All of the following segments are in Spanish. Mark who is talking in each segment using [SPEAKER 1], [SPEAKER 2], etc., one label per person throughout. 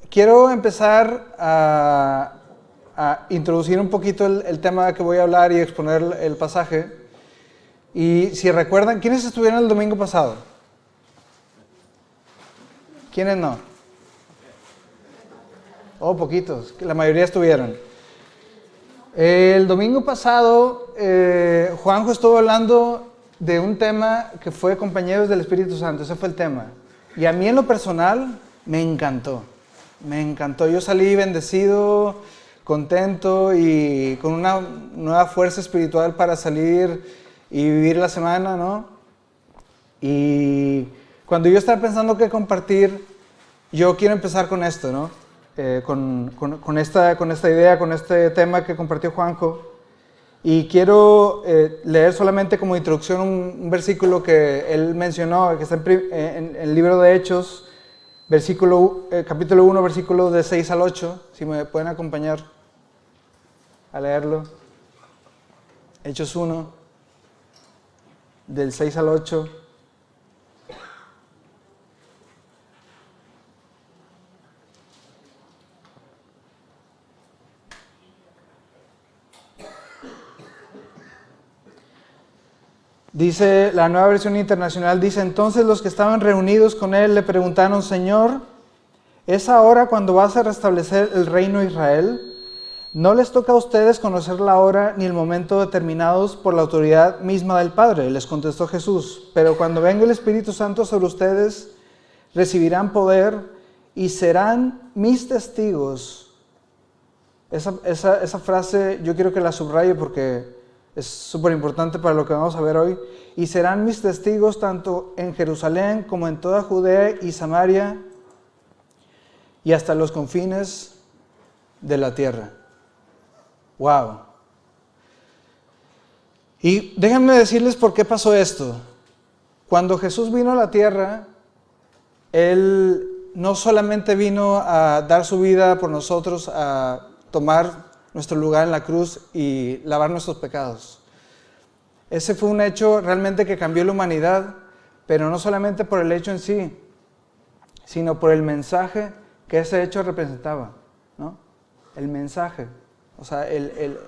[SPEAKER 1] quiero empezar a introducir un poquito el tema que voy a hablar y exponer el pasaje. Y si recuerdan, ¿quiénes estuvieron el domingo pasado? ¿Quiénes no? Oh, poquitos, la mayoría estuvieron. El domingo pasado, Juanjo estuvo hablando de un tema que fue compañeros del Espíritu Santo, ese fue el tema. Y a mí en lo personal me encantó. Yo salí bendecido, contento y con una nueva fuerza espiritual para salir y vivir la semana, ¿no? Y cuando yo estaba pensando qué compartir, yo quiero empezar con esto, ¿no? Con esta idea, con este tema que compartió Juanjo. Y quiero leer solamente como introducción un versículo que él mencionó, que está en el libro de Hechos, capítulo 1, versículos de 6 al 8, si me pueden acompañar a leerlo. Hechos 1, del 6 al 8. Dice, la Nueva Versión Internacional dice, entonces los que estaban reunidos con él le preguntaron, Señor, ¿es ahora cuando vas a restablecer el reino de Israel? No les toca a ustedes conocer la hora ni el momento determinados por la autoridad misma del Padre, les contestó Jesús. Pero cuando venga el Espíritu Santo sobre ustedes, recibirán poder y serán mis testigos. Esa frase yo quiero que la subraye porque es súper importante para lo que vamos a ver hoy. Y serán mis testigos tanto en Jerusalén como en toda Judea y Samaria y hasta los confines de la tierra. ¡Wow! Y déjenme decirles por qué pasó esto. Cuando Jesús vino a la tierra, Él no solamente vino a dar su vida por nosotros, a tomar nuestro lugar en la cruz y lavar nuestros pecados. Ese fue un hecho realmente que cambió la humanidad, pero no solamente por el hecho en sí, sino por el mensaje que ese hecho representaba, ¿no? El mensaje, o sea, el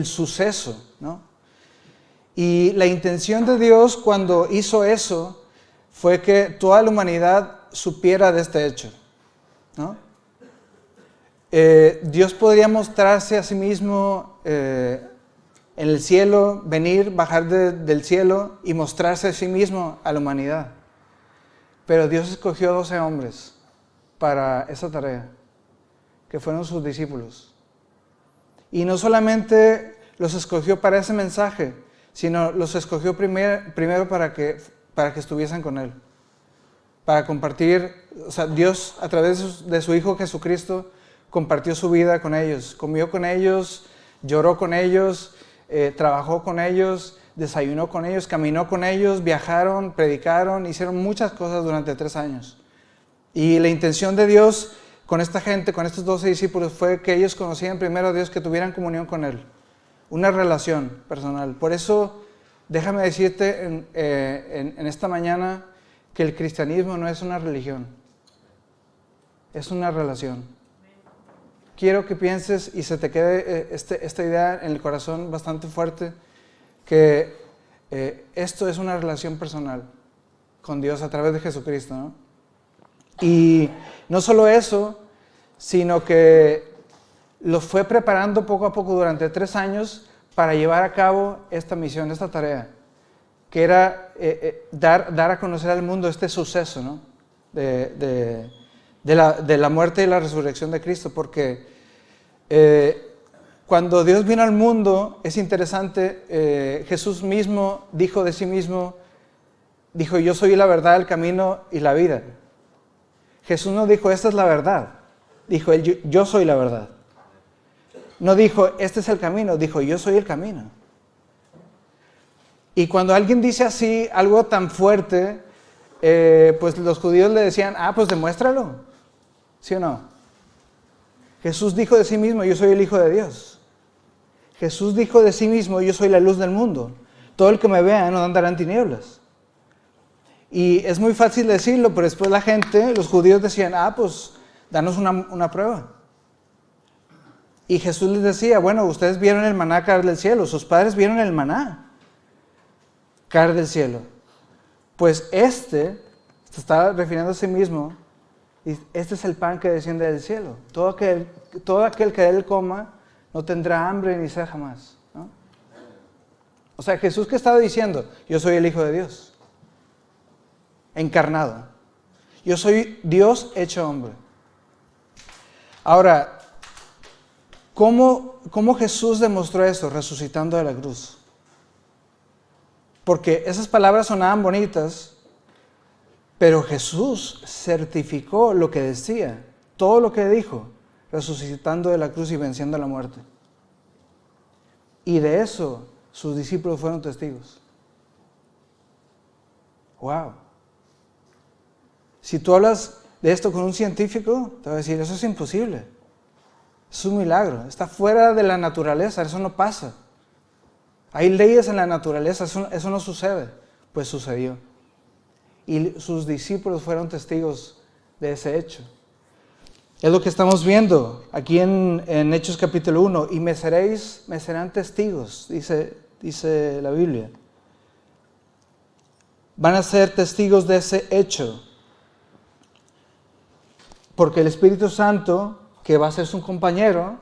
[SPEAKER 1] suceso, ¿no? Y la intención de Dios cuando hizo eso fue que toda la humanidad supiera de este hecho, ¿no? Dios podría mostrarse a sí mismo en el cielo, bajar del cielo y mostrarse a sí mismo a la humanidad. Pero Dios escogió 12 hombres para esa tarea, que fueron sus discípulos. Y no solamente los escogió para ese mensaje, sino los escogió primero para que estuviesen con Él. Para compartir, o sea, Dios a través de su Hijo Jesucristo compartió su vida con ellos, comió con ellos, lloró con ellos, trabajó con ellos, desayunó con ellos, caminó con ellos, viajaron, predicaron, hicieron muchas cosas durante 3 años. Y la intención de Dios con esta gente, con estos 12 discípulos, fue que ellos conocieran primero a Dios, que tuvieran comunión con Él, una relación personal. Por eso, déjame decirte en esta mañana que el cristianismo no es una religión, es una relación. Quiero que pienses y se te quede esta idea en el corazón bastante fuerte, que esto es una relación personal con Dios a través de Jesucristo, ¿no? Y no solo eso, sino que los fue preparando poco a poco durante 3 años para llevar a cabo esta misión, esta tarea, que era dar a conocer al mundo este suceso, ¿no? de la muerte y la resurrección de Cristo, porque cuando Dios vino al mundo, es interesante, Jesús mismo dijo de sí mismo, dijo, yo soy la verdad, el camino y la vida. Jesús no dijo, esta es la verdad, dijo él, yo soy la verdad. No dijo, este es el camino, dijo, yo soy el camino. Y cuando alguien dice así, algo tan fuerte, pues los judíos le decían, pues demuéstralo, ¿sí o no? Jesús dijo de sí mismo, yo soy el Hijo de Dios. Jesús dijo de sí mismo, yo soy la luz del mundo. Todo el que me vea no andará en tinieblas. Y es muy fácil decirlo, pero después la gente, los judíos decían, pues danos una prueba. Y Jesús les decía, bueno, ustedes vieron el maná caer del cielo, sus padres vieron el maná caer del cielo. Pues se está refiriendo a sí mismo, y este es el pan que desciende del cielo. Todo aquel que de él coma no tendrá hambre ni sed jamás, ¿no? O sea, Jesús, ¿qué estaba diciendo? Yo soy el Hijo de Dios, encarnado. Yo soy Dios hecho hombre. Ahora, ¿cómo Jesús demostró eso? Resucitando de la cruz. Porque esas palabras sonaban bonitas, pero Jesús certificó lo que decía, todo lo que dijo, resucitando de la cruz y venciendo la muerte. Y de eso sus discípulos fueron testigos. ¡Wow! Si tú hablas de esto con un científico, te va a decir, eso es imposible. Es un milagro, está fuera de la naturaleza, eso no pasa. Hay leyes en la naturaleza, eso no sucede. Pues sucedió. Y sus discípulos fueron testigos de ese hecho. Es lo que estamos viendo aquí en Hechos capítulo 1. Y me serán testigos, dice la Biblia. Van a ser testigos de ese hecho. Porque el Espíritu Santo, que va a ser su compañero,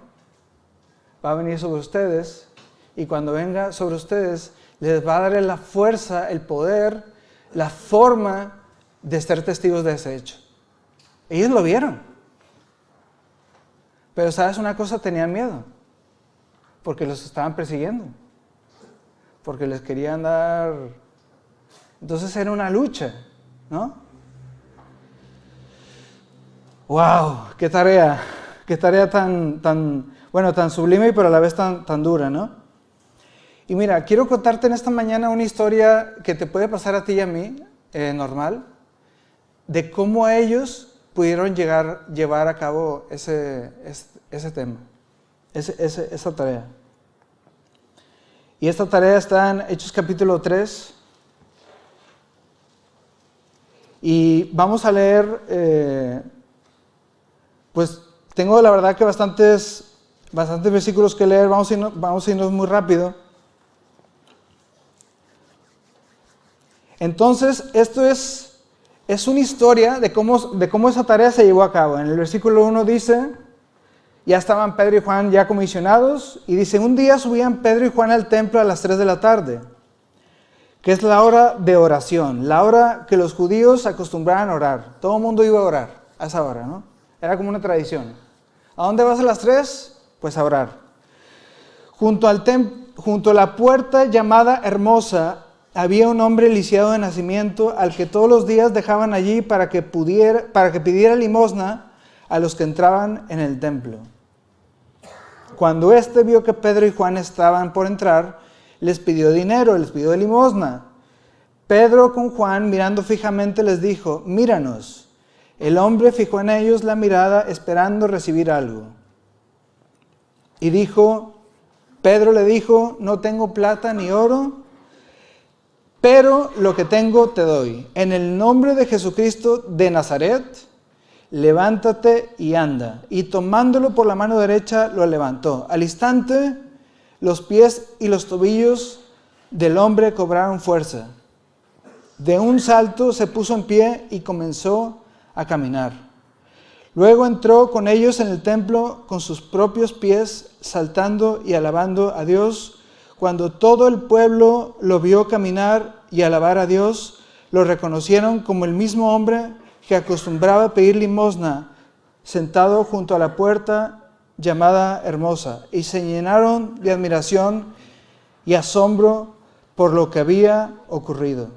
[SPEAKER 1] va a venir sobre ustedes. Y cuando venga sobre ustedes, les va a dar la fuerza, el poder, la forma de ser testigos de ese hecho. Ellos lo vieron. Pero ¿sabes una cosa? Tenían miedo. Porque los estaban persiguiendo. Porque les querían dar... Entonces era una lucha, ¿no? ¡Wow! ¡Qué tarea! ¡Qué tarea tan sublime, pero a la vez tan dura, ¿no? Y mira, quiero contarte en esta mañana una historia que te puede pasar a ti y a mí, normal, de cómo ellos pudieron llevar a cabo ese tema, esa tarea. Y esta tarea está en Hechos capítulo 3. Y vamos a leer, pues tengo la verdad que bastantes versículos que leer, vamos a irnos muy rápido. Entonces, esto es una historia de cómo esa tarea se llevó a cabo. En el versículo 1 dice, ya estaban Pedro y Juan ya comisionados, y dice, un día subían Pedro y Juan al templo a las 3 de la tarde, que es la hora de oración, la hora que los judíos acostumbraban a orar. Todo el mundo iba a orar a esa hora, ¿no? Era como una tradición. ¿A dónde vas a las 3? Pues a orar. Junto a la puerta llamada Hermosa, había un hombre lisiado de nacimiento al que todos los días dejaban allí para que pidiera limosna a los que entraban en el templo. Cuando éste vio que Pedro y Juan estaban por entrar, les pidió dinero, les pidió limosna. Pedro con Juan, mirando fijamente, les dijo, míranos. El hombre fijó en ellos la mirada, esperando recibir algo. Y Pedro le dijo, no tengo plata ni oro, pero lo que tengo te doy. En el nombre de Jesucristo de Nazaret, levántate y anda. Y tomándolo por la mano derecha, lo levantó. Al instante, los pies y los tobillos del hombre cobraron fuerza. De un salto se puso en pie y comenzó a caminar. Luego entró con ellos en el templo con sus propios pies, saltando y alabando a Dios. Cuando todo el pueblo lo vio caminar y alabar a Dios, lo reconocieron como el mismo hombre que acostumbraba a pedir limosna, sentado junto a la puerta llamada Hermosa, y se llenaron de admiración y asombro por lo que había ocurrido.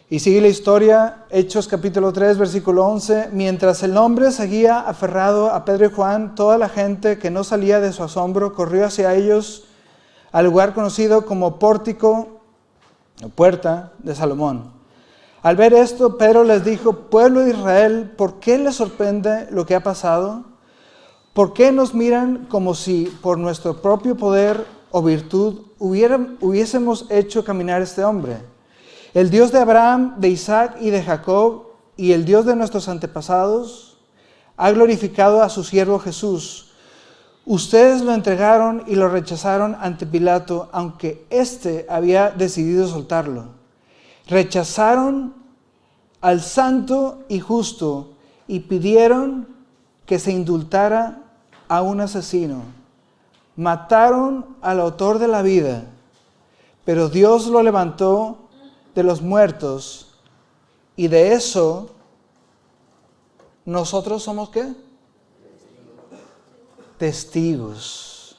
[SPEAKER 1] Y sigue la historia, Hechos capítulo 3, versículo 11. Mientras el hombre seguía aferrado a Pedro y Juan, toda la gente que no salía de su asombro corrió hacia ellos al lugar conocido como pórtico o puerta de Salomón. Al ver esto, Pedro les dijo, pueblo de Israel, ¿por qué les sorprende lo que ha pasado? ¿Por qué nos miran como si por nuestro propio poder o virtud hubiésemos hecho caminar este hombre? El Dios de Abraham, de Isaac y de Jacob, y el Dios de nuestros antepasados, ha glorificado a su siervo Jesús. Ustedes lo entregaron y lo rechazaron ante Pilato, aunque éste había decidido soltarlo. Rechazaron al santo y justo y pidieron que se indultara a un asesino. Mataron al autor de la vida, pero Dios lo levantó de los muertos, y de eso nosotros somos ¿qué? Testigos.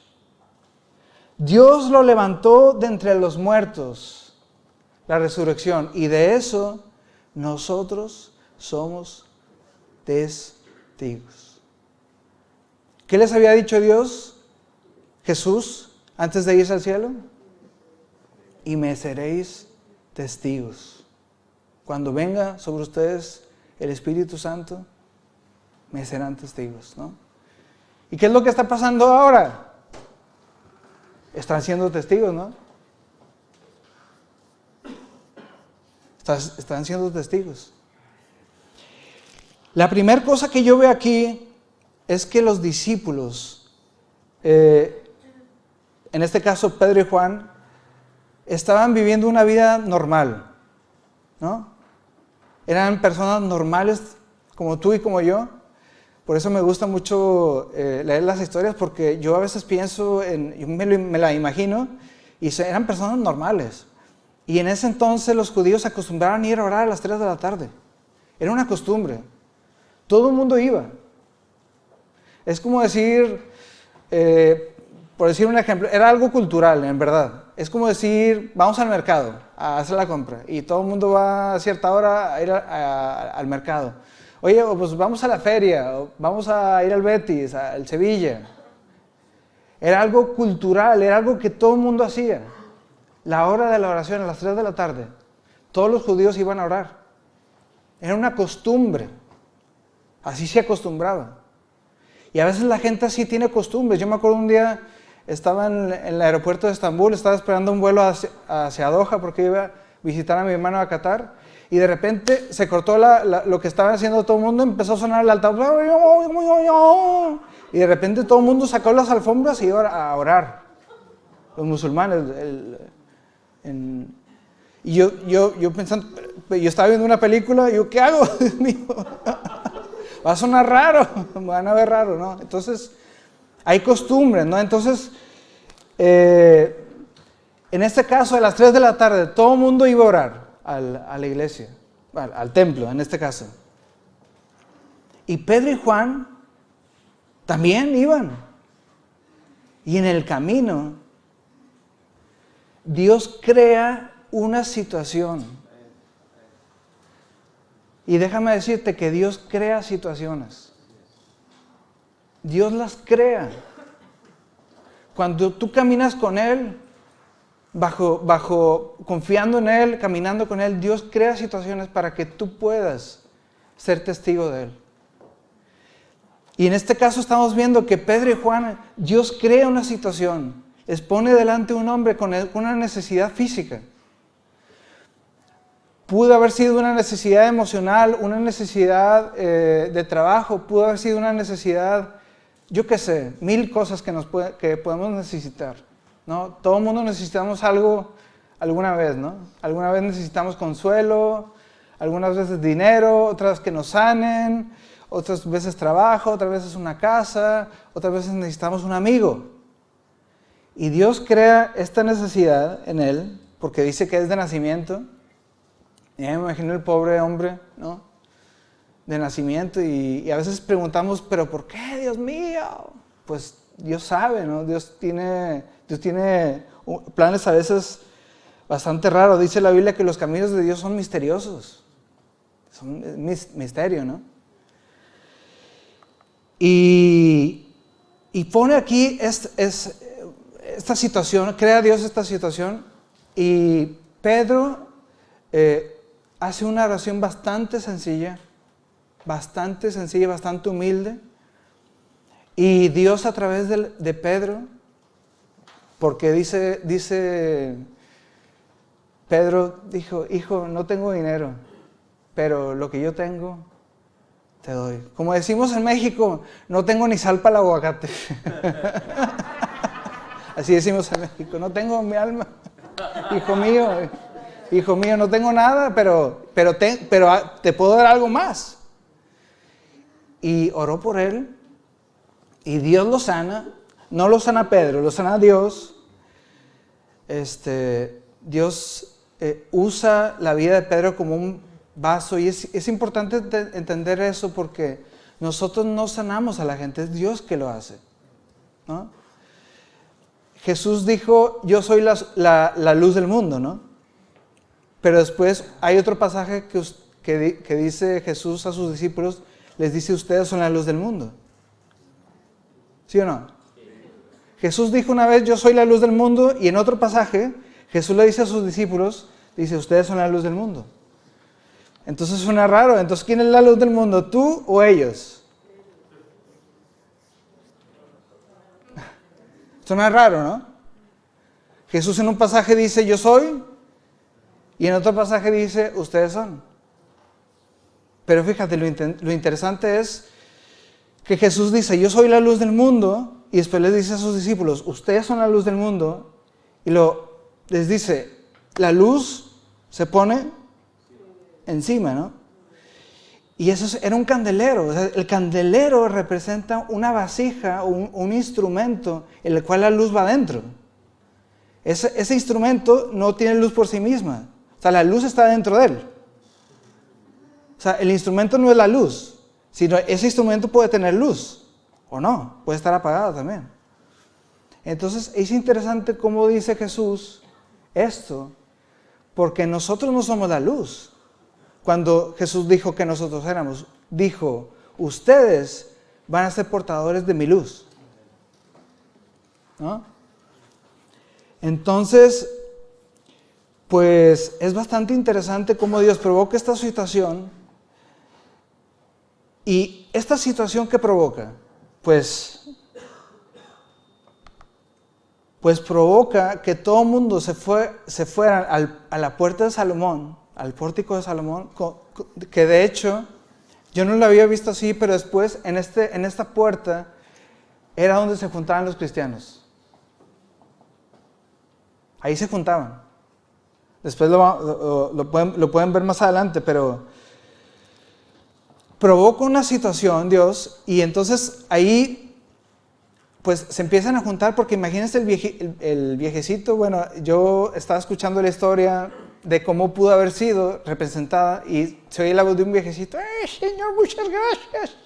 [SPEAKER 1] Dios lo levantó de entre los muertos, la resurrección, y de eso nosotros somos testigos. ¿Qué les había dicho Dios, Jesús, antes de irse al cielo? Y me seréis testigos. Cuando venga sobre ustedes el Espíritu Santo, me serán testigos, ¿no? ¿Y qué es lo que está pasando ahora? Están siendo testigos, ¿no? Están siendo testigos. La primera cosa que yo veo aquí es que los discípulos, en este caso Pedro y Juan, estaban viviendo una vida normal, ¿no? Eran personas normales como tú y como yo. Por eso me gusta mucho leer las historias, porque yo a veces pienso, yo me la imagino, y eran personas normales. Y en ese entonces los judíos se acostumbraban a ir a orar a las 3 de la tarde. Era una costumbre. Todo el mundo iba. Es como decir, por decir un ejemplo, era algo cultural, en verdad. Es como decir, vamos al mercado a hacer la compra, y todo el mundo va a cierta hora a ir al mercado. Oye, pues vamos a la feria, o vamos a ir al Betis, al Sevilla. Era algo cultural, era algo que todo el mundo hacía. La hora de la oración, a las 3 de la tarde, todos los judíos iban a orar. Era una costumbre. Así se acostumbraba. Y a veces la gente así tiene costumbres. Yo me acuerdo un día, estaba en el aeropuerto de Estambul, estaba esperando un vuelo hacia Doha porque iba a visitar a mi hermano a Qatar, y de repente se cortó lo que estaba haciendo todo el mundo, empezó a sonar el altavoz, y de repente todo el mundo sacó las alfombras y iba a orar. Los musulmanes. Y yo pensando, yo estaba viendo una película, y yo, ¿qué hago? Dios mío, va a sonar raro, me van a ver raro, ¿no? Entonces, hay costumbres, ¿no? Entonces, en este caso, a las 3 de la tarde, todo el mundo iba a orar a la iglesia, al templo, en este caso. Y Pedro y Juan también iban. Y en el camino, Dios crea una situación. Y déjame decirte que Dios crea situaciones. Dios las crea. Cuando tú caminas con Él, confiando en Él, caminando con Él, Dios crea situaciones para que tú puedas ser testigo de Él. Y en este caso estamos viendo que Pedro y Juan, Dios crea una situación, les pone delante un hombre con una necesidad física. Pudo haber sido una necesidad emocional, una necesidad de trabajo, pudo haber sido una necesidad, yo qué sé, 1000 cosas que podemos necesitar, ¿no? Todo el mundo necesitamos algo alguna vez, ¿no? Alguna vez necesitamos consuelo, algunas veces dinero, otras que nos sanen, otras veces trabajo, otras veces una casa, otras veces necesitamos un amigo. Y Dios crea esta necesidad en él, porque dice que es de nacimiento. Y me imagino el pobre hombre, ¿no? De nacimiento, y a veces preguntamos, ¿pero por qué, Dios mío? Pues Dios sabe, ¿no? Dios tiene planes a veces bastante raros. Dice la Biblia que los caminos de Dios son misteriosos. Son misterio, ¿no? Y pone aquí esta situación, crea Dios esta situación, y Pedro hace una oración bastante sencilla, bastante humilde, y Dios a través de Pedro Porque dice Pedro, dijo, hijo, no tengo dinero, pero lo que yo tengo, te doy. Como decimos en México, no tengo ni sal para el aguacate. Así decimos en México, no tengo mi alma. Hijo mío, no tengo nada, pero te puedo dar algo más. Y oró por él, y Dios lo sana. No lo sana Pedro, lo sana Dios. Dios usa la vida de Pedro como un vaso, y es importante entender eso, porque nosotros no sanamos a la gente, es Dios que lo hace, ¿no? Jesús dijo, yo soy la luz del mundo, ¿no? Pero después hay otro pasaje que dice Jesús a sus discípulos, les dice, ustedes son la luz del mundo. ¿Sí o no? Jesús dijo una vez, yo soy la luz del mundo, y en otro pasaje, Jesús le dice a sus discípulos, dice, ustedes son la luz del mundo. Entonces suena raro. Entonces, ¿quién es la luz del mundo? ¿Tú o ellos? Suena raro, ¿no? Jesús en un pasaje dice, yo soy, y en otro pasaje dice, ustedes son. Pero fíjate, lo interesante es que Jesús dice, yo soy la luz del mundo, y después les dice a sus discípulos, ustedes son la luz del mundo, y les dice, la luz se pone encima, ¿no? Y eso era un candelero. O sea, el candelero representa una vasija, un instrumento en el cual la luz va adentro. Ese instrumento no tiene luz por sí misma. O sea, la luz está dentro de él. O sea, el instrumento no es la luz, sino ese instrumento puede tener luz o no, puede estar apagado también. Entonces es interesante cómo dice Jesús esto, porque nosotros no somos la luz. Cuando Jesús dijo que nosotros éramos, dijo, ustedes van a ser portadores de mi luz, ¿no? Entonces, pues es bastante interesante cómo Dios provoca esta situación. Y esta situación que provoca, pues provoca que todo el mundo se fuera a la puerta de Salomón, al pórtico de Salomón, que de hecho yo no lo había visto así, pero después en esta puerta era donde se juntaban los cristianos. Ahí se juntaban. Después lo pueden ver más adelante, pero provoca una situación Dios, y entonces ahí pues se empiezan a juntar, porque imagínense el viejecito. Bueno, yo estaba escuchando la historia de cómo pudo haber sido representada, y se oye la voz de un viejecito, Señor, muchas gracias,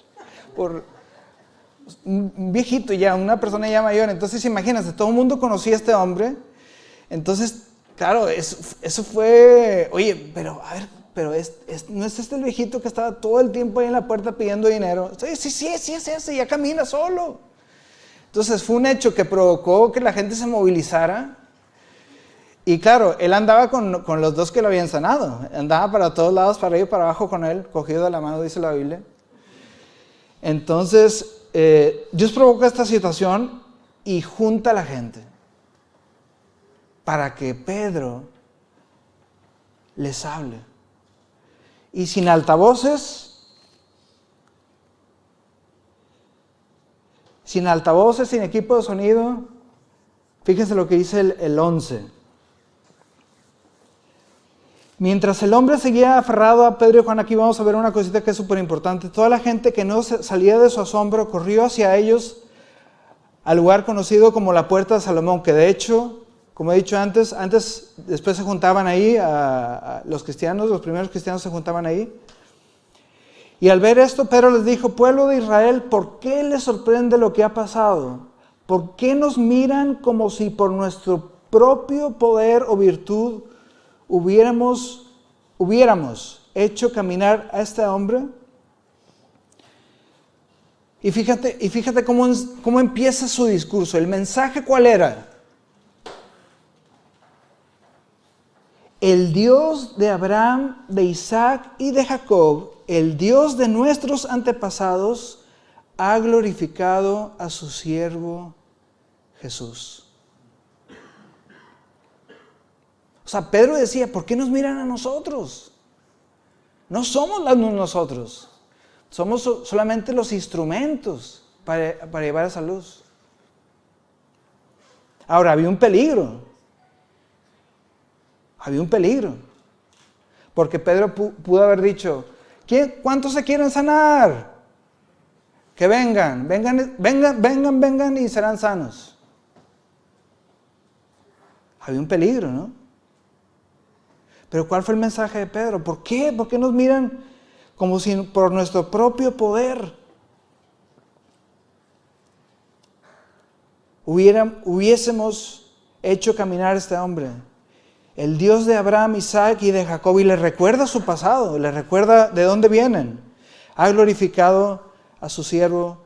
[SPEAKER 1] por un viejito ya, una persona ya mayor. Entonces imagínense, todo el mundo conocía a este hombre. Entonces, claro, eso fue, oye, pero a ver, pero ¿no es este el viejito que estaba todo el tiempo ahí en la puerta pidiendo dinero? Sí, es ese, ya camina solo. Entonces fue un hecho que provocó que la gente se movilizara. Y claro, él andaba con los dos que lo habían sanado. Andaba para todos lados, para arriba y para abajo con él, cogido de la mano, dice la Biblia. Entonces, Dios provoca esta situación y junta a la gente para que Pedro les hable. Y sin altavoces, sin equipo de sonido. Fíjense lo que dice el 11. Mientras el hombre seguía aferrado a Pedro y Juan, aquí vamos a ver una cosita que es súper importante. Toda la gente que no salía de su asombro corrió hacia ellos al lugar conocido como la Puerta de Salomón, que de hecho, como he dicho antes después se juntaban ahí, los primeros cristianos se juntaban ahí. Y al ver esto, Pedro les dijo, pueblo de Israel, ¿por qué les sorprende lo que ha pasado? ¿Por qué nos miran como si por nuestro propio poder o virtud hubiéramos hecho caminar a este hombre? Y fíjate cómo empieza su discurso. ¿El mensaje cuál era? El Dios de Abraham, de Isaac y de Jacob, el Dios de nuestros antepasados, ha glorificado a su siervo Jesús. O sea, Pedro decía, ¿por qué nos miran a nosotros? No somos nosotros. Somos solamente los instrumentos para llevar esa luz. Ahora, había un peligro. Había un peligro. Porque Pedro pudo haber dicho, ¿cuántos se quieren sanar? Que vengan y serán sanos. Había un peligro, ¿no? Pero ¿cuál fue el mensaje de Pedro? ¿Por qué? ¿Por qué nos miran como si por nuestro propio poder hubiésemos hecho caminar a este hombre? El Dios de Abraham, Isaac y de Jacob, y les recuerda su pasado, les recuerda de dónde vienen. Ha glorificado a su siervo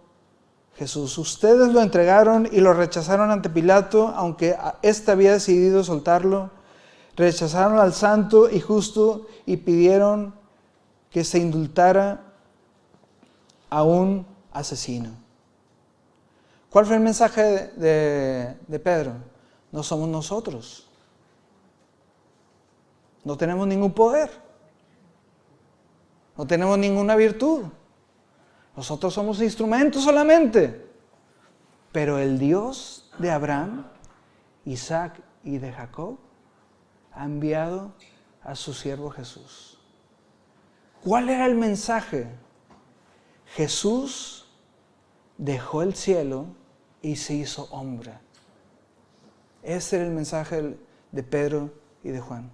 [SPEAKER 1] Jesús. Ustedes lo entregaron y lo rechazaron ante Pilato, aunque éste había decidido soltarlo. Rechazaron al santo y justo y pidieron que se indultara a un asesino. ¿Cuál fue el mensaje de Pedro? No somos nosotros. No tenemos ningún poder. No tenemos ninguna virtud. Nosotros somos instrumentos solamente. Pero el Dios de Abraham, Isaac y de Jacob ha enviado a su siervo Jesús. ¿Cuál era el mensaje? Jesús dejó el cielo y se hizo hombre. Ese era el mensaje de Pedro y de Juan.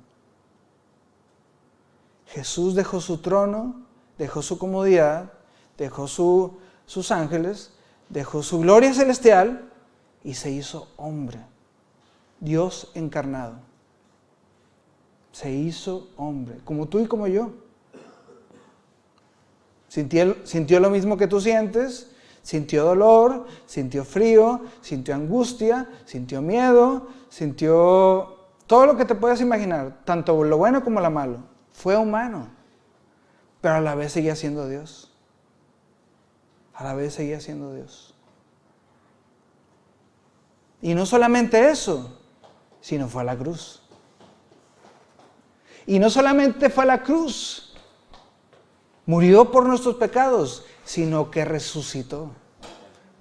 [SPEAKER 1] Jesús dejó su trono, dejó su comodidad, dejó sus ángeles, dejó su gloria celestial y se hizo hombre. Dios encarnado. Se hizo hombre, como tú y como yo. Sintió lo mismo que tú sientes, sintió dolor, sintió frío, sintió angustia, sintió miedo, sintió todo lo que te puedas imaginar, tanto lo bueno como lo malo. Fue humano, pero a la vez seguía siendo Dios. A la vez seguía siendo Dios. Y no solamente eso, sino fue a la cruz. Y no solamente fue a la cruz, murió por nuestros pecados, sino que resucitó.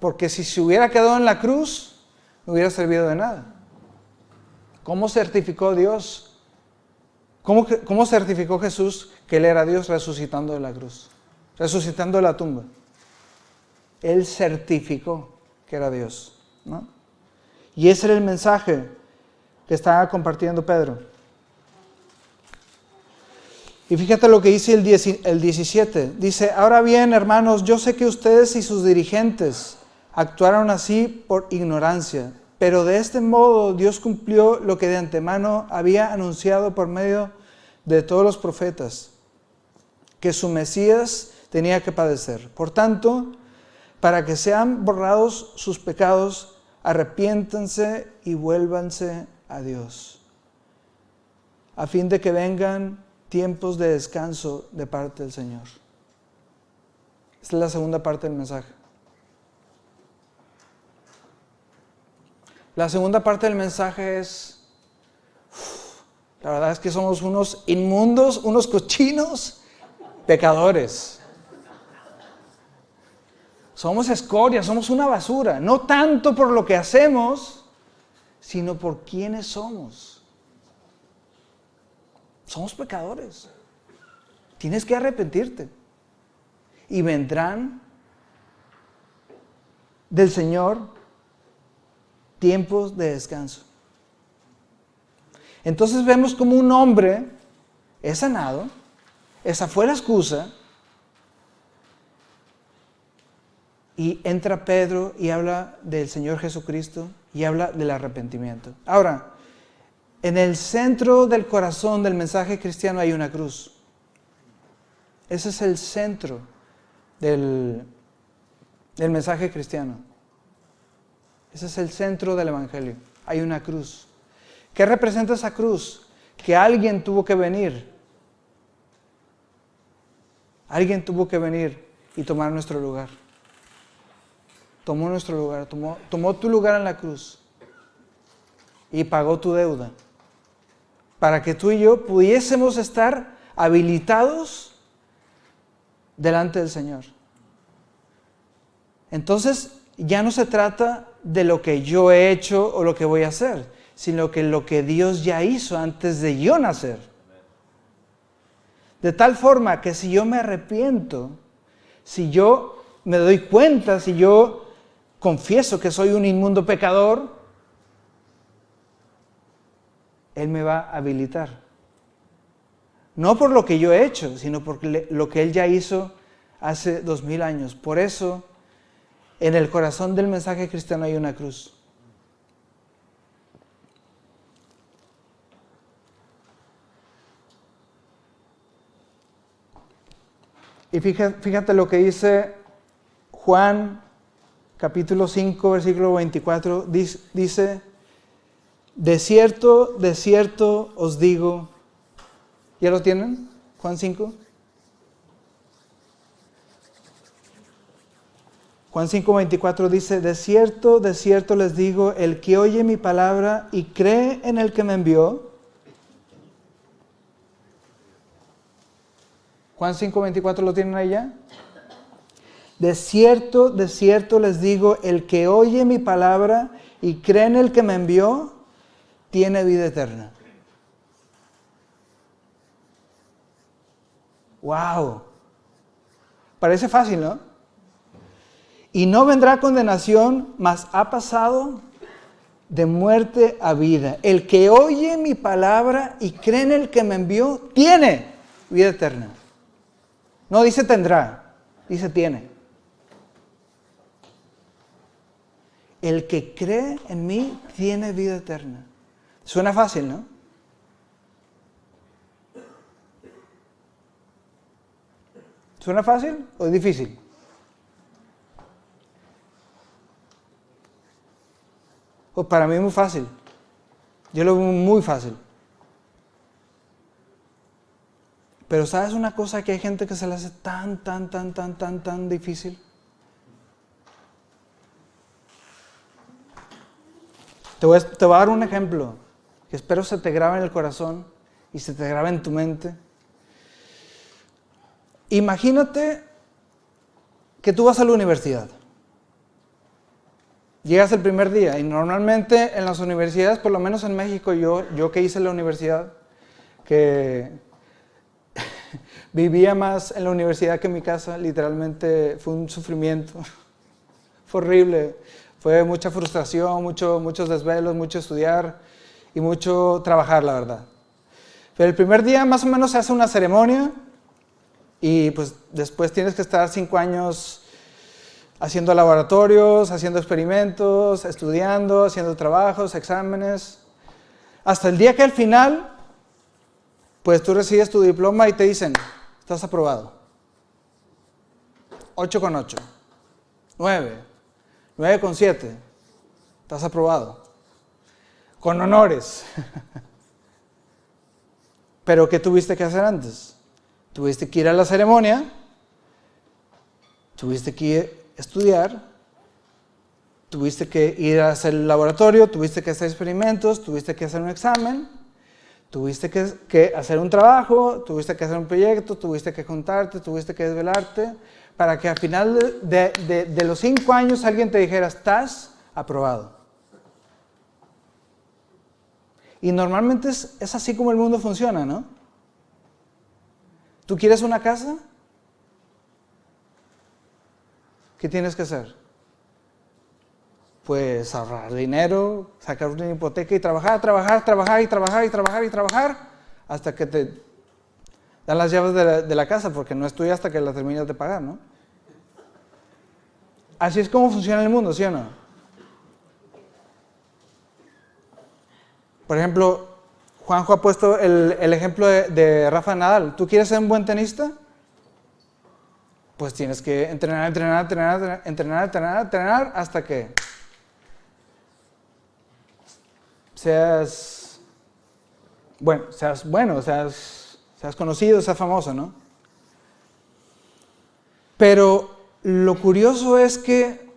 [SPEAKER 1] Porque si se hubiera quedado en la cruz, no hubiera servido de nada. ¿Cómo certificó Dios? ¿Cómo certificó Jesús que Él era Dios resucitando de la cruz? Resucitando de la tumba. Él certificó que era Dios, ¿no? Y ese era el mensaje que estaba compartiendo Pedro. Y fíjate lo que dice el 17. Dice, ahora bien, hermanos, yo sé que ustedes y sus dirigentes actuaron así por ignorancia, pero de este modo Dios cumplió lo que de antemano había anunciado por medio de todos los profetas, que su Mesías tenía que padecer. Por tanto, para que sean borrados sus pecados, arrepiéntanse y vuélvanse a Dios, a fin de que vengan tiempos de descanso de parte del Señor. Esta es la segunda parte del mensaje. La segunda parte del mensaje es, la verdad es que somos unos inmundos, unos cochinos, pecadores. Somos escoria, somos una basura, no tanto por lo que hacemos, sino por quiénes somos. Somos pecadores. Tienes que arrepentirte. Y vendrán del Señor tiempos de descanso. Entonces vemos como un hombre es sanado. Esa fue la excusa. Y entra Pedro y habla del Señor Jesucristo y habla del arrepentimiento. Ahora, en el centro del corazón del mensaje cristiano hay una cruz. Ese es el centro del mensaje cristiano. Ese es el centro del evangelio. Hay una cruz. ¿Qué representa esa cruz? Que alguien tuvo que venir. Alguien tuvo que venir y tomar nuestro lugar. Tomó nuestro lugar, tomó tu lugar en la cruz y pagó tu deuda. para que tú y yo pudiésemos estar habilitados delante del Señor. Entonces, ya no se trata de lo que yo he hecho o lo que voy a hacer, sino que lo que Dios ya hizo antes de yo nacer. De tal forma que si yo me arrepiento, si yo me doy cuenta, si yo confieso que soy un inmundo pecador, Él me va a habilitar. No por lo que yo he hecho, sino por lo que Él ya hizo hace 2000 años. Por eso, en el corazón del mensaje cristiano hay una cruz. Y fíjate lo que dice Juan, capítulo 5, versículo 24. Dice, de cierto os digo. ¿Ya lo tienen? Juan 5. Juan 5, 24 dice, de cierto les digo, el que oye mi palabra y cree en el que me envió. Juan 5, 24, ¿lo tienen ahí ya? De cierto les digo, el que oye mi palabra y cree en el que me envió, tiene vida eterna. ¡Wow! Parece fácil, ¿no? Y no vendrá condenación, mas ha pasado de muerte a vida. El que oye mi palabra y cree en el que me envió, tiene vida eterna. No dice tendrá, dice tiene. El que cree en mí tiene vida eterna. Suena fácil, ¿no? ¿Suena fácil o es difícil? Pues para mí es muy fácil. Yo lo veo muy fácil. Pero ¿sabes una cosa que hay gente que se le hace tan difícil? Te voy a dar un ejemplo que espero se te grabe en el corazón y se te grabe en tu mente. Imagínate que tú vas a la universidad. Llegas el primer día y normalmente en las universidades, por lo menos en México, yo que hice la universidad, que vivía más en la universidad que en mi casa, literalmente fue un sufrimiento, fue horrible, fue mucha frustración, muchos desvelos, mucho estudiar y mucho trabajar, la verdad. Pero el primer día más o menos se hace una ceremonia y pues después tienes que estar 5 años haciendo laboratorios, haciendo experimentos, estudiando, haciendo trabajos, exámenes, hasta el día que al final, pues tú recibes tu diploma y te dicen, estás aprobado. 8,8, 9, 9,7, estás aprobado. Con honores. Pero ¿qué tuviste que hacer antes? Tuviste que ir a la ceremonia, tuviste que estudiar, tuviste que ir a hacer el laboratorio, tuviste que hacer experimentos, tuviste que hacer un examen, tuviste que hacer un trabajo, tuviste que hacer un proyecto, tuviste que juntarte, tuviste que desvelarte, para que al final de los 5 años alguien te dijera, estás aprobado. Y normalmente es así como el mundo funciona, ¿no? ¿Tú quieres una casa? ¿Qué tienes que hacer? Pues ahorrar dinero, sacar una hipoteca y trabajar hasta que te dan las llaves de la casa, porque no es tuya hasta que la terminas de pagar, ¿no? Así es como funciona el mundo, ¿sí o no? Por ejemplo, Juanjo ha puesto el ejemplo de Rafa Nadal. ¿Tú quieres ser un buen tenista? Pues tienes que entrenar hasta que seas conocido, seas famoso, ¿no? Pero lo curioso es que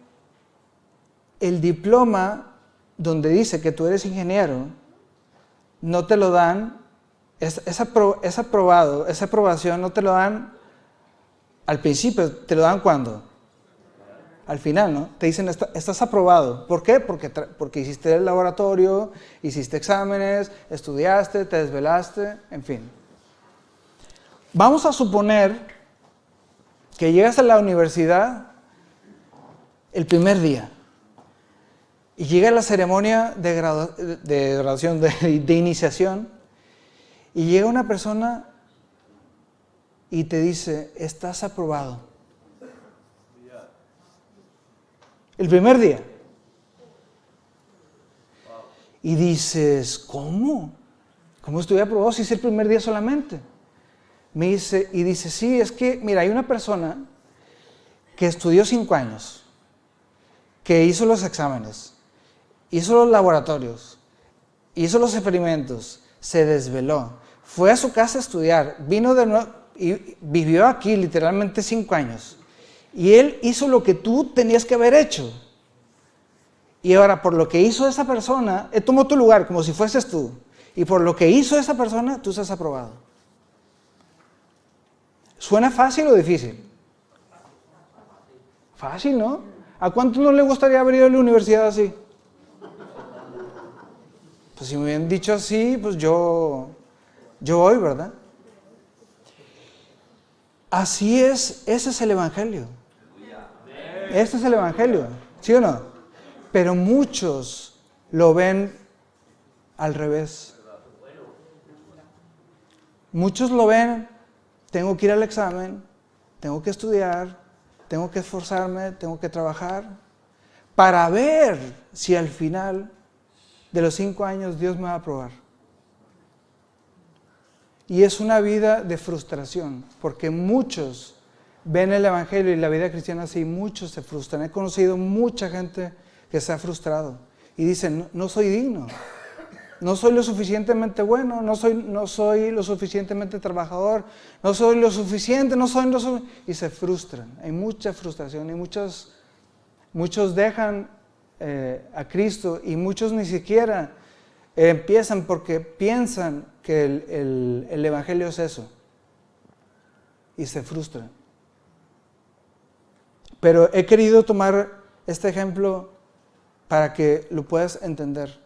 [SPEAKER 1] el diploma donde dice que tú eres ingeniero no te lo dan es aprobado, esa aprobación no te lo dan al principio, te lo dan ¿cuándo? Al final, ¿no? Te dicen, estás aprobado. ¿Por qué? Porque hiciste el laboratorio, hiciste exámenes, estudiaste, te desvelaste, en fin. Vamos a suponer que llegas a la universidad el primer día y llega la ceremonia de graduación, de iniciación, y llega una persona y te dice, estás aprobado. El primer día. Y dices, ¿cómo? ¿Cómo estoy aprobado si es el primer día solamente? Dice, sí, es que, mira, hay una persona que estudió 5 años, que hizo los exámenes, hizo los laboratorios, hizo los experimentos, se desveló, fue a su casa a estudiar, vino de nuevo y vivió aquí literalmente 5 años. Y él hizo lo que tú tenías que haber hecho. Y ahora, por lo que hizo esa persona, él tomó tu lugar como si fueses tú. Y por lo que hizo esa persona, tú estás aprobado. ¿Suena fácil o difícil? Fácil, ¿no? ¿A cuánto no le gustaría haber ido a la universidad así? Pues si me hubieran dicho así, pues yo voy, ¿verdad? Así es, ese es el Evangelio. Este es el Evangelio, ¿sí o no? Pero muchos lo ven al revés. Muchos lo ven, tengo que ir al examen, tengo que estudiar, tengo que esforzarme, tengo que trabajar, para ver si al final de los 5 años Dios me va a aprobar. Y es una vida de frustración, porque muchos ven el Evangelio y la vida cristiana así, muchos se frustran. He conocido mucha gente que se ha frustrado y dicen, no soy digno, no soy lo suficientemente bueno, no soy lo suficientemente trabajador, no soy lo suficiente, y se frustran. Hay mucha frustración y muchos dejan a Cristo y muchos ni siquiera empiezan porque piensan que el Evangelio es eso y se frustran. Pero he querido tomar este ejemplo para que lo puedas entender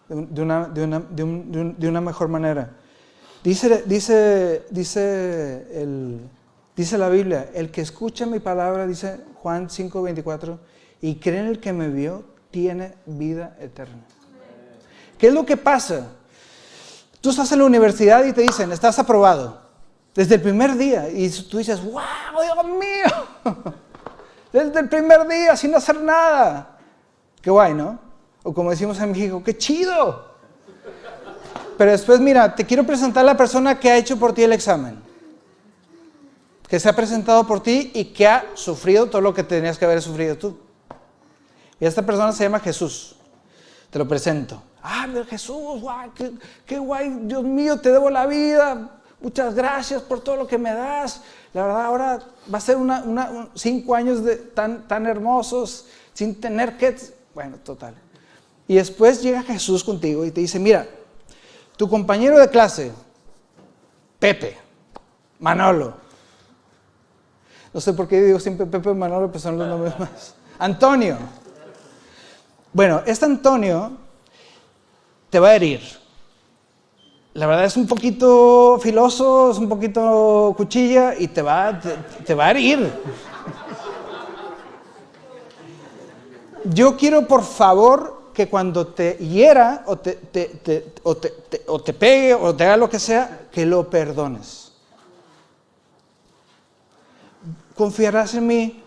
[SPEAKER 1] de una mejor manera. Dice la Biblia, el que escucha mi palabra, dice Juan 5:24, y cree en el que me vio, tiene vida eterna. ¿Qué es lo que pasa? Tú estás en la universidad y te dicen, estás aprobado, desde el primer día, y tú dices, ¡wow, Dios mío! Desde el primer día, sin hacer nada. Qué guay, ¿no? O como decimos en México, ¡qué chido! Pero después, mira, te quiero presentar a la persona que ha hecho por ti el examen. Que se ha presentado por ti y que ha sufrido todo lo que tenías que haber sufrido tú. Y esta persona se llama Jesús. Te lo presento. ¡Ah, Jesús! ¡Guau! ¡Qué guay! Dios mío, te debo la vida. Muchas gracias por todo lo que me das. La verdad, ahora va a ser 5 años tan hermosos, sin tener que... Bueno, total. Y después llega Jesús contigo y te dice, mira, tu compañero de clase, Pepe, Manolo. No sé por qué digo siempre Pepe y Manolo, pero son los nombres más. Antonio. Bueno, este Antonio te va a herir. La verdad es un poquito filoso, es un poquito cuchilla y te va a herir. Yo quiero, por favor, que cuando te hiera o te pegue o te haga lo que sea, que lo perdones. ¿Confiarás en mí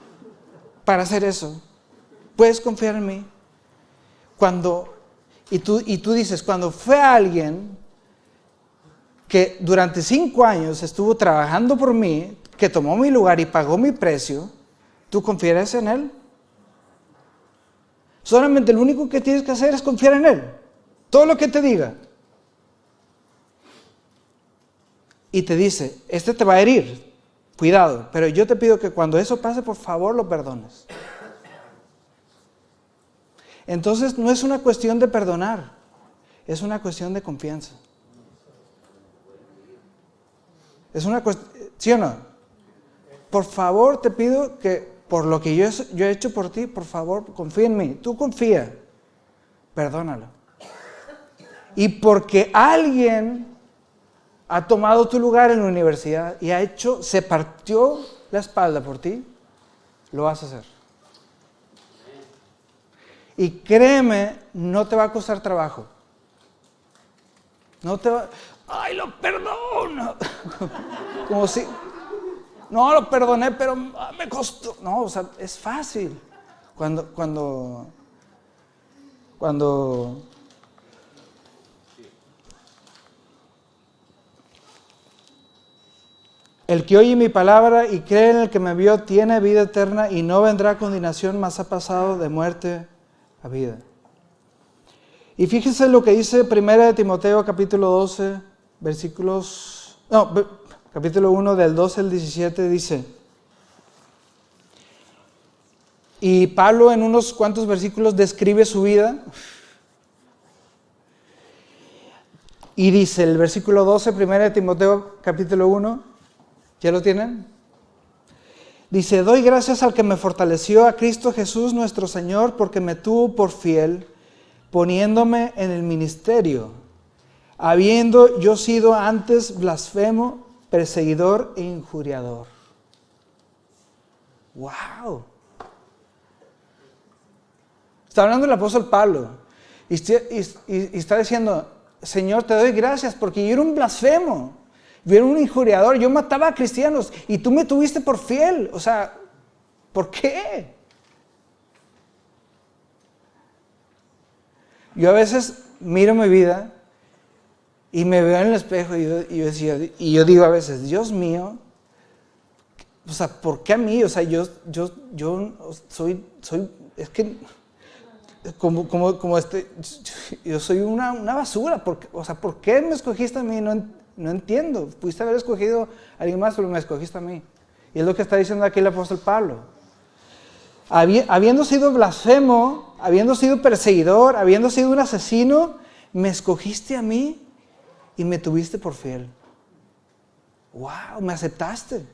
[SPEAKER 1] para hacer eso? ¿Puedes confiar en mí? Y tú dices, cuando fue alguien que durante 5 años estuvo trabajando por mí, que tomó mi lugar y pagó mi precio, ¿tú confiarás en él? Solamente lo único que tienes que hacer es confiar en él. Todo lo que te diga. Y te dice, este te va a herir, cuidado, pero yo te pido que cuando eso pase, por favor, lo perdones. Entonces no es una cuestión de perdonar, es una cuestión de confianza. Es una cuestión, ¿sí o no? Por favor, te pido que por lo que yo he hecho por ti, por favor, confía en mí. Tú confía. Perdónalo. Y porque alguien ha tomado tu lugar en la universidad y se partió la espalda por ti, lo vas a hacer. Y créeme, no te va a costar trabajo. No te va... ¡Ay, lo perdono! Como si... No, lo perdoné, pero me costó. No, o sea, es fácil. Cuando el que oye mi palabra y cree en el que me envió tiene vida eterna y no vendrá a condenación, mas ha pasado de muerte a vida. Y fíjense lo que dice 1 Timoteo capítulo 12, capítulo 1 del 12 al 17 dice, y Pablo en unos cuantos versículos describe su vida. Y dice el versículo 12, 1 Timoteo capítulo 1, ¿ya lo tienen? Dice, doy gracias al que me fortaleció, a Cristo Jesús nuestro Señor, porque me tuvo por fiel, poniéndome en el ministerio, habiendo yo sido antes blasfemo, perseguidor e injuriador. ¡Wow! Está hablando el apóstol Pablo y está diciendo, Señor, te doy gracias porque yo era un blasfemo, yo era un injuriador, yo mataba a cristianos y tú me tuviste por fiel. O sea, ¿por qué? Yo a veces miro mi vida y me veo en el espejo y yo digo a veces, Dios mío, o sea, ¿por qué a mí? O sea, yo soy, es que, yo soy una basura. ¿Por qué me escogiste a mí? No entiendo. Pudiste haber escogido a alguien más, pero me escogiste a mí. Y es lo que está diciendo aquí el apóstol Pablo. Habiendo sido blasfemo, habiendo sido perseguidor, habiendo sido un asesino, me escogiste a mí y me tuviste por fiel. ¡Wow! Me aceptaste.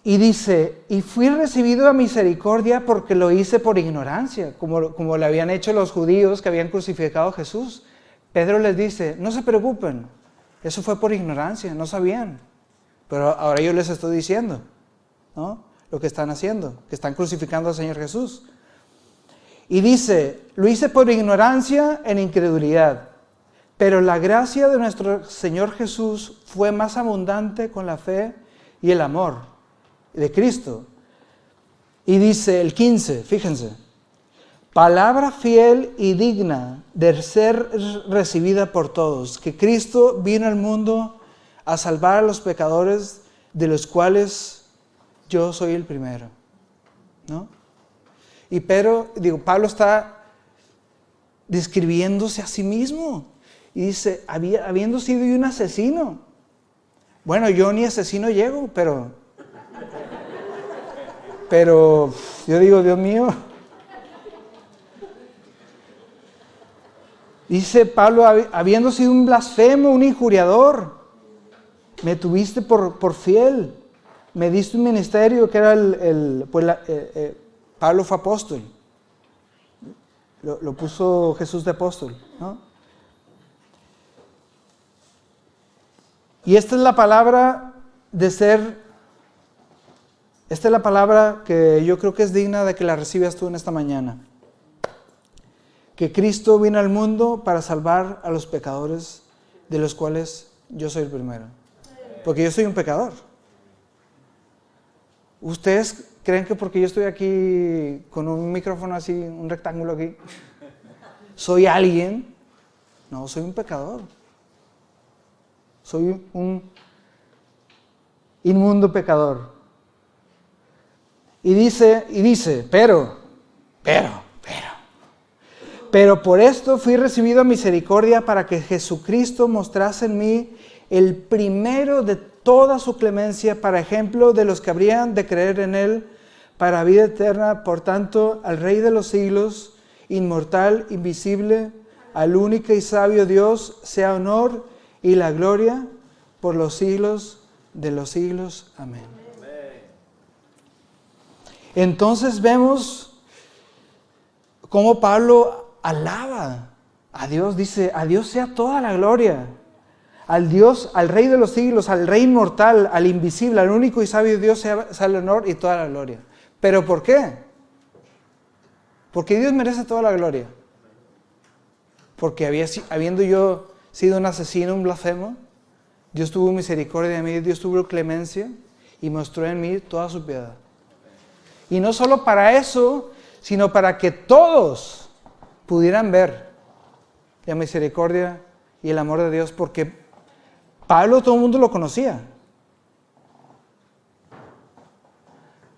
[SPEAKER 1] Y dice, y fui recibido a misericordia porque lo hice por ignorancia, como le habían hecho los judíos que habían crucificado a Jesús. Pedro les dice, no se preocupen, eso fue por ignorancia, no sabían. Pero ahora yo les estoy diciendo, ¿no? Lo que están haciendo, que están crucificando al Señor Jesús. Y dice, lo hice por ignorancia en incredulidad, pero la gracia de nuestro Señor Jesús fue más abundante con la fe y el amor de Cristo. Y dice el 15, fíjense, palabra fiel y digna de ser recibida por todos, que Cristo vino al mundo a salvar a los pecadores, de los cuales yo soy el primero, ¿no? Y Pablo está describiéndose a sí mismo y dice, habiendo sido un asesino. Bueno, yo ni asesino llego, pero yo digo, Dios mío. Dice Pablo, habiendo sido un blasfemo, un injuriador, me tuviste por fiel. Me diste un ministerio que era Pablo fue apóstol. Lo puso Jesús de apóstol, ¿no? Y esta es la palabra esta es la palabra que yo creo que es digna de que la recibas tú en esta mañana. Que Cristo vino al mundo para salvar a los pecadores, de los cuales yo soy el primero. Porque yo soy un pecador. ¿Ustedes creen que porque yo estoy aquí con un micrófono así, un rectángulo aquí, soy alguien? No, soy un pecador. Soy un inmundo pecador. Y dice, pero por esto fui recibido a misericordia para que Jesucristo mostrase en mí el primero de toda su clemencia, para ejemplo de los que habrían de creer en Él para vida eterna. Por tanto, al Rey de los siglos, inmortal, invisible, Al único y sabio Dios sea honor y la gloria por los siglos de los siglos. Amén. Entonces vemos cómo Pablo alaba a Dios. Dice, a Dios sea toda la gloria. Al Dios, al Rey de los siglos, al Rey inmortal, al invisible, al único y sabio Dios sea el honor y toda la gloria. ¿Pero por qué? Porque Dios merece toda la gloria. Porque habiendo yo sido un asesino, un blasfemo, Dios tuvo misericordia de mí, Dios tuvo clemencia y mostró en mí toda su piedad. Y no solo para eso, sino para que todos pudieran ver la misericordia y el amor de Dios, porque Pablo todo el mundo lo conocía.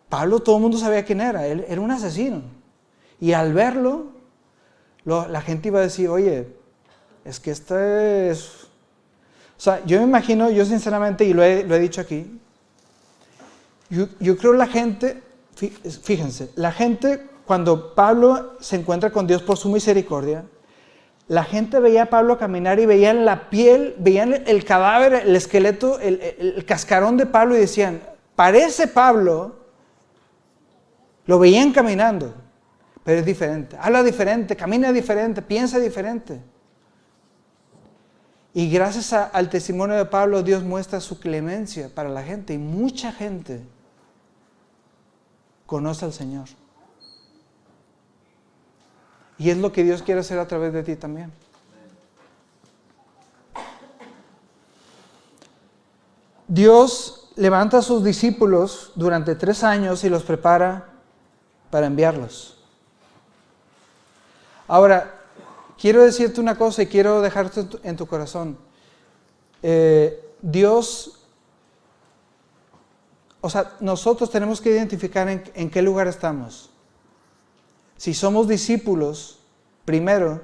[SPEAKER 1] Pablo todo el mundo sabía quién era, él era un asesino. Y al verlo, la gente iba a decir, oye, es que este es... O sea, yo me imagino, yo sinceramente, y lo he dicho aquí, yo creo la gente, fíjense, la gente cuando Pablo se encuentra con Dios por su misericordia, la gente veía a Pablo caminar y veían la piel, veían el cadáver, el esqueleto, el cascarón de Pablo y decían, parece Pablo, lo veían caminando, pero es diferente, habla diferente, camina diferente, piensa diferente. Y gracias al testimonio de Pablo, Dios muestra su clemencia para la gente y mucha gente conoce al Señor. Y es lo que Dios quiere hacer a través de ti también. Dios levanta a sus discípulos durante 3 años y los prepara para enviarlos. Ahora, quiero decirte una cosa y quiero dejarte en tu corazón. Dios, o sea, nosotros tenemos que identificar en qué lugar estamos. Si somos discípulos, primero,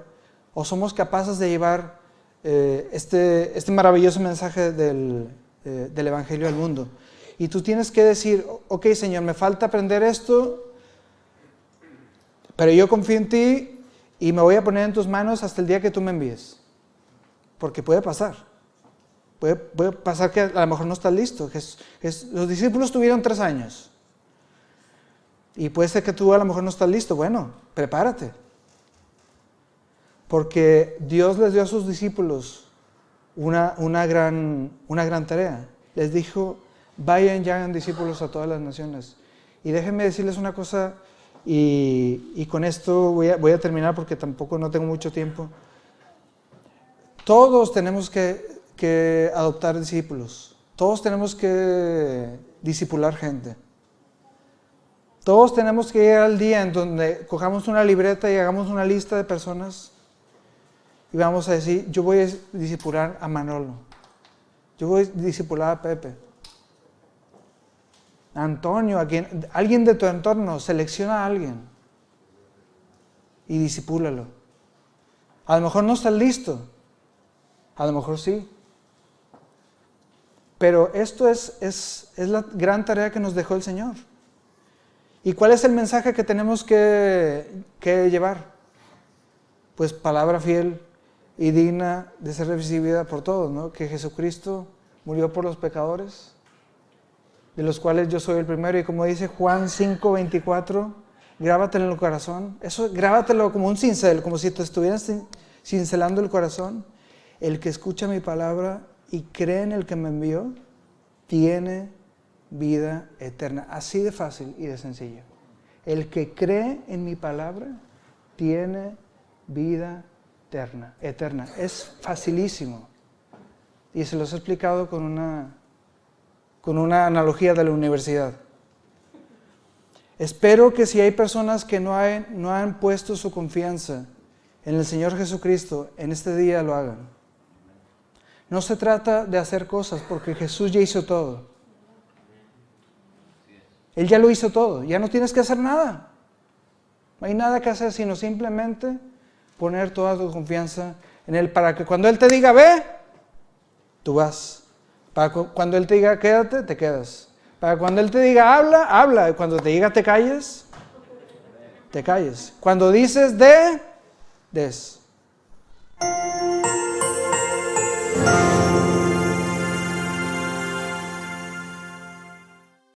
[SPEAKER 1] o somos capaces de llevar este maravilloso mensaje del Evangelio al mundo. Y tú tienes que decir, ok, Señor, me falta aprender esto, pero yo confío en ti y me voy a poner en tus manos hasta el día que tú me envíes. Porque puede pasar. Puede pasar que a lo mejor no estás listo. Los discípulos tuvieron 3 años. Y puede ser que tú a lo mejor no estás listo. Bueno, prepárate. Porque Dios les dio a sus discípulos una gran tarea. Les dijo, vayan y hagan discípulos a todas las naciones. Y déjenme decirles una cosa, y con esto voy a terminar porque tampoco no tengo mucho tiempo. Todos tenemos que adoptar discípulos. Todos tenemos que discipular gente. Todos tenemos que llegar al día en donde cojamos una libreta y hagamos una lista de personas y vamos a decir, yo voy a discipular a Manolo, yo voy a discipular a Pepe, a Antonio, alguien de tu entorno, selecciona a alguien y discipúlalo. A lo mejor no estás listo, a lo mejor sí. Pero esto es la gran tarea que nos dejó el Señor. ¿Y cuál es el mensaje que tenemos que llevar? Pues palabra fiel y digna de ser recibida por todos, ¿no? Que Jesucristo murió por los pecadores, de los cuales yo soy el primero. Y como dice Juan 5:24, grábatelo en el corazón. Eso grábatelo como un cincel, como si te estuvieras cincelando el corazón. El que escucha mi palabra y cree en el que me envió, tiene vida eterna. Así de fácil y de sencillo. El que cree en mi palabra, tiene vida eterna. Es facilísimo. Y se los he explicado con una analogía de la universidad. Espero que si hay personas que no han puesto su confianza en el Señor Jesucristo, en este día lo hagan. No se trata de hacer cosas porque Jesús ya hizo todo. Él ya lo hizo todo, ya no tienes que hacer nada. No hay nada que hacer sino simplemente poner toda tu confianza en Él para que cuando Él te diga ve, tú vas. Para cuando Él te diga quédate, te quedas. Para cuando Él te diga habla, habla. Y cuando te diga te calles, te calles. Cuando dices des.